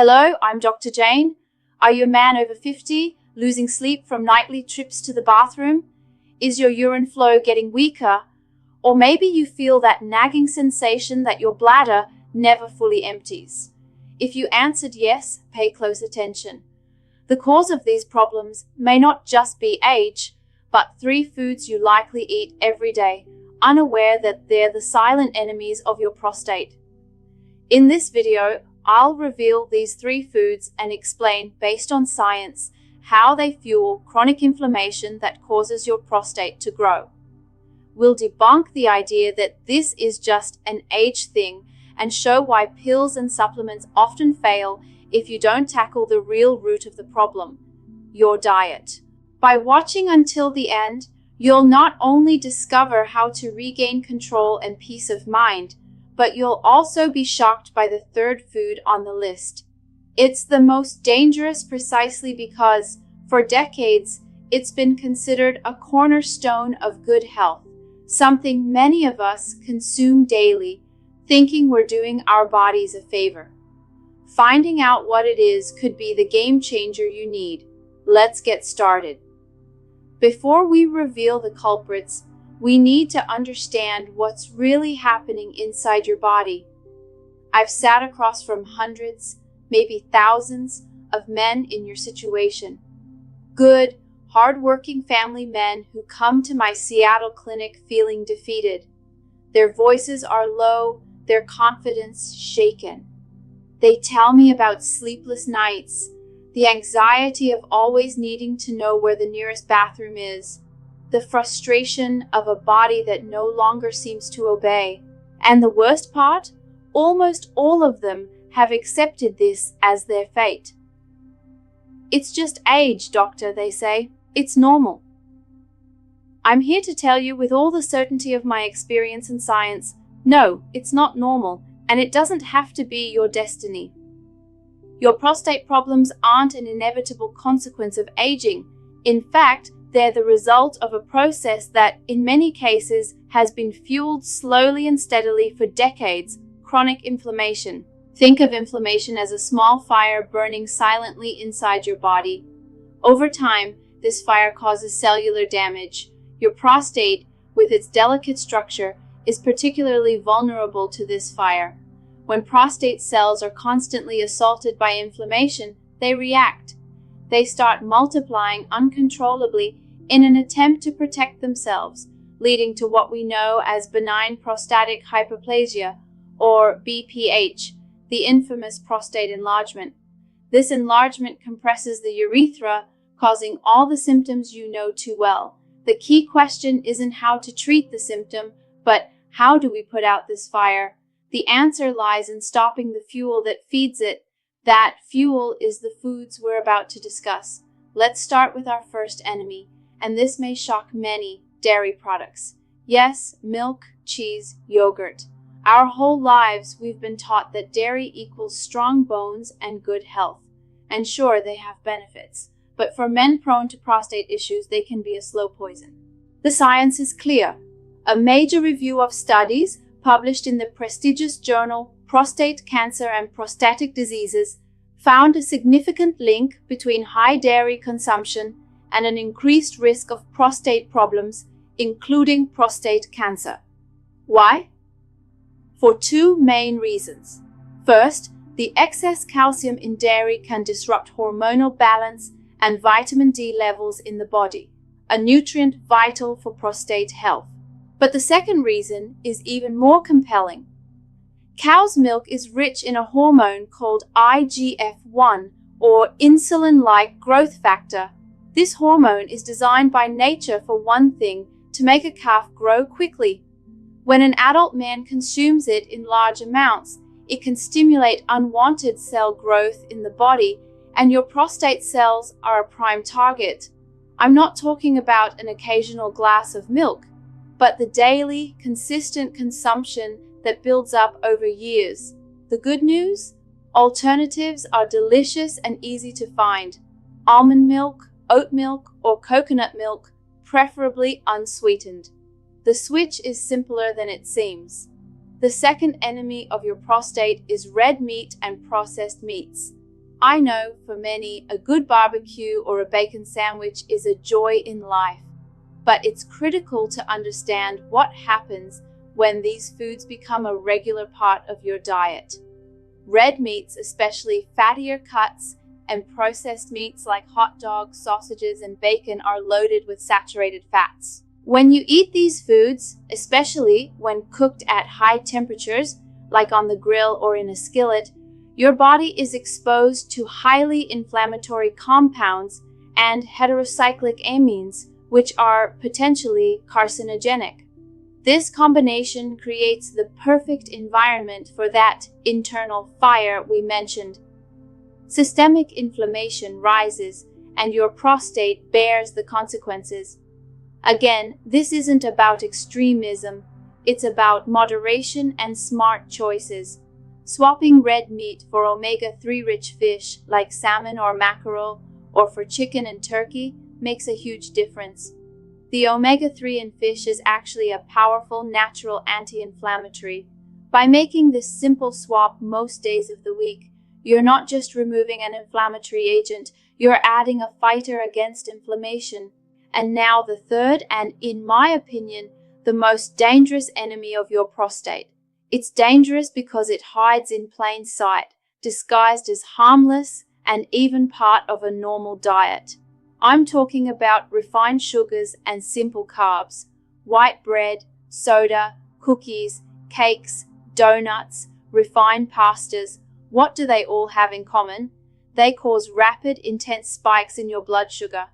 Hello, I'm Dr. Jane. Are you a man over 50, losing sleep from nightly trips to the bathroom? Is your urine flow getting weaker? Or maybe you feel that nagging sensation that your bladder never fully empties. If you answered yes, pay close attention. The cause of these problems may not just be age, but 3 foods you likely eat every day, unaware that they're the silent enemies of your prostate. In this video, I'll reveal these 3 foods and explain, based on science, how they fuel chronic inflammation that causes your prostate to grow. We'll debunk the idea that this is just an age thing and show why pills and supplements often fail if you don't tackle the real root of the problem, your diet. By watching until the end, you'll not only discover how to regain control and peace of mind, but you'll also be shocked by the 3rd food on the list. It's the most dangerous precisely because, for decades, it's been considered a cornerstone of good health, something many of us consume daily, thinking we're doing our bodies a favor. Finding out what it is could be the game changer you need. Let's get started. Before we reveal the culprits, we need to understand what's really happening inside your body. I've sat across from hundreds, maybe thousands, of men in your situation. Good, hard-working family men who come to my Seattle clinic feeling defeated. Their voices are low, their confidence shaken. They tell me about sleepless nights, the anxiety of always needing to know where the nearest bathroom is, the frustration of a body that no longer seems to obey. And the worst part? Almost all of them have accepted this as their fate. It's just age, doctor, they say. It's normal. I'm here to tell you with all the certainty of my experience and science, no, it's not normal, and it doesn't have to be your destiny. Your prostate problems aren't an inevitable consequence of aging. In fact, they're the result of a process that, in many cases, has been fueled slowly and steadily for decades: chronic inflammation. Think of inflammation as a small fire burning silently inside your body. Over time, this fire causes cellular damage. Your prostate, with its delicate structure, is particularly vulnerable to this fire. When prostate cells are constantly assaulted by inflammation, they react. They start multiplying uncontrollably in an attempt to protect themselves, leading to what we know as benign prostatic hyperplasia, or BPH, the infamous prostate enlargement. This enlargement compresses the urethra, causing all the symptoms you know too well. The key question isn't how to treat the symptom, but how do we put out this fire? The answer lies in stopping the fuel that feeds it. That fuel is the foods we're about to discuss. Let's start with our first enemy, and this may shock many: dairy products. Yes, milk, cheese, yogurt. Our whole lives we've been taught that dairy equals strong bones and good health. And sure, they have benefits, but for men prone to prostate issues, they can be a slow poison. The science is clear. A major review of studies published in the prestigious journal Prostate Cancer and Prostatic Diseases found a significant link between high dairy consumption and an increased risk of prostate problems, including prostate cancer. Why? For 2 main reasons. First, the excess calcium in dairy can disrupt hormonal balance and vitamin D levels in the body, a nutrient vital for prostate health. But the second reason is even more compelling. Cow's milk is rich in a hormone called IGF-1, or insulin-like growth factor. This hormone is designed by nature, for one thing, to make a calf grow quickly. When an adult man consumes it in large amounts, it can stimulate unwanted cell growth in the body, and your prostate cells are a prime target. I'm not talking about an occasional glass of milk, but the daily, consistent consumption that builds up over years. The good news? Alternatives are delicious and easy to find. Almond milk, oat milk, or coconut milk, preferably unsweetened. The switch is simpler than it seems. The second enemy of your prostate is red meat and processed meats. I know for many, a good barbecue or a bacon sandwich is a joy in life, but it's critical to understand what happens when these foods become a regular part of your diet. Red meats, especially fattier cuts, and processed meats like hot dogs, sausages, and bacon are loaded with saturated fats. When you eat these foods, especially when cooked at high temperatures, like on the grill or in a skillet, your body is exposed to highly inflammatory compounds and heterocyclic amines, which are potentially carcinogenic. This combination creates the perfect environment for that internal fire we mentioned. Systemic inflammation rises, and your prostate bears the consequences. Again, this isn't about extremism, it's about moderation and smart choices. Swapping red meat for omega-3 rich fish like salmon or mackerel, or for chicken and turkey, makes a huge difference. The omega-3 in fish is actually a powerful natural anti-inflammatory. By making this simple swap most days of the week, you're not just removing an inflammatory agent, you're adding a fighter against inflammation. And now the third, and in my opinion, the most dangerous enemy of your prostate. It's dangerous because it hides in plain sight, disguised as harmless and even part of a normal diet. I'm talking about refined sugars and simple carbs, white bread, soda, cookies, cakes, donuts, refined pastas. What do they all have in common? They cause rapid, intense spikes in your blood sugar.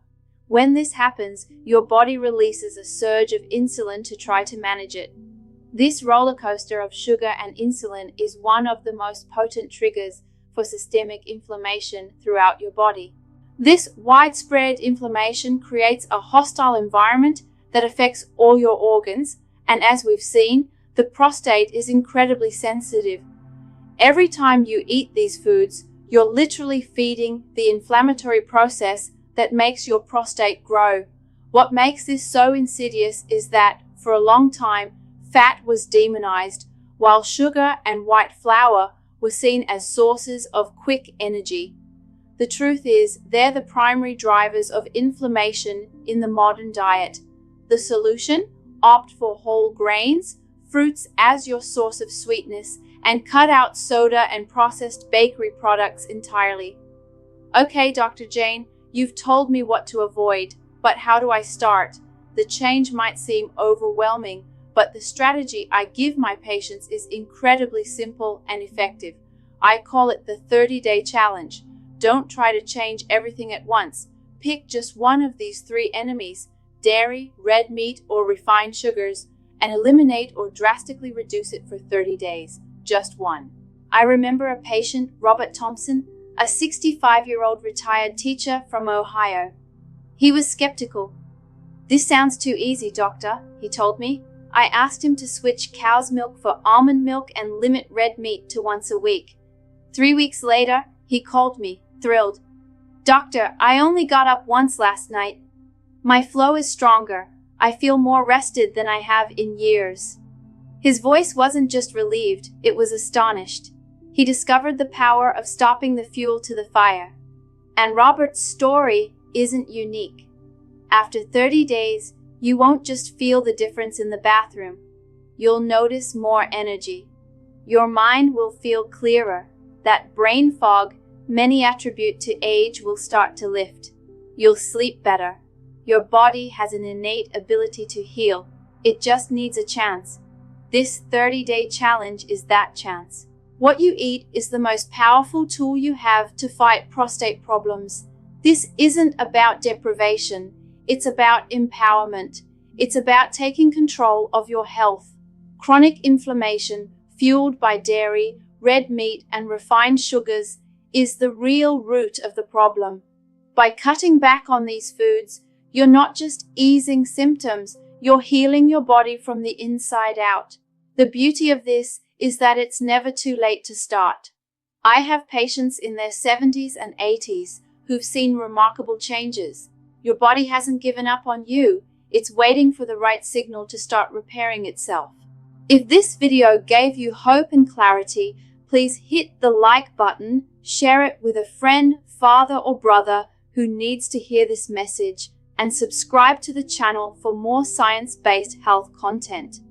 When this happens, your body releases a surge of insulin to try to manage it. This roller coaster of sugar and insulin is one of the most potent triggers for systemic inflammation throughout your body. This widespread inflammation creates a hostile environment that affects all your organs, and as we've seen, the prostate is incredibly sensitive. Every time you eat these foods, you're literally feeding the inflammatory process that makes your prostate grow. What makes this so insidious is that, for a long time, fat was demonized, while sugar and white flour were seen as sources of quick energy. The truth is, they're the primary drivers of inflammation in the modern diet. The solution? Opt for whole grains, fruits as your source of sweetness, and cut out soda and processed bakery products entirely. Okay, Dr. Jane, you've told me what to avoid, but how do I start? The change might seem overwhelming, but the strategy I give my patients is incredibly simple and effective. I call it the 30-day challenge. Don't try to change everything at once. Pick just one of these three enemies, dairy, red meat, or refined sugars, and eliminate or drastically reduce it for 30 days. Just one. I remember a patient, Robert Thompson, a 65-year-old retired teacher from Ohio. He was skeptical. "This sounds too easy, doctor," he told me. I asked him to switch cow's milk for almond milk and limit red meat to once a week. 3 weeks later, he called me, thrilled. "Doctor, I only got up once last night. My flow is stronger. I feel more rested than I have in years." His voice wasn't just relieved, it was astonished. He discovered the power of stopping the fuel to the fire. And Robert's story isn't unique. After 30 days, you won't just feel the difference in the bathroom. You'll notice more energy. Your mind will feel clearer. That brain fog many attribute to age will start to lift. You'll sleep better. Your body has an innate ability to heal. It just needs a chance. This 30-day challenge is that chance. What you eat is the most powerful tool you have to fight prostate problems. This isn't about deprivation. It's about empowerment. It's about taking control of your health. Chronic inflammation, fueled by dairy, red meat, and refined sugars, is the real root of the problem. By cutting back on these foods, you're not just easing symptoms, you're healing your body from the inside out. The beauty of this is that it's never too late to start. I have patients in their 70s and 80s who've seen remarkable changes. Your body hasn't given up on you. It's waiting for the right signal to start repairing itself. If this video gave you hope and clarity, please hit the like button, share it with a friend, father or brother who needs to hear this message, and subscribe to the channel for more science-based health content.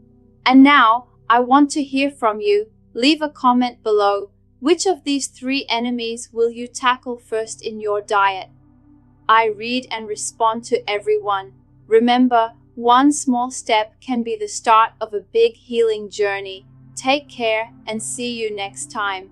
And now, I want to hear from you. Leave a comment below. Which of these 3 enemies will you tackle first in your diet? I read and respond to everyone. Remember, one small step can be the start of a big healing journey. Take care and see you next time.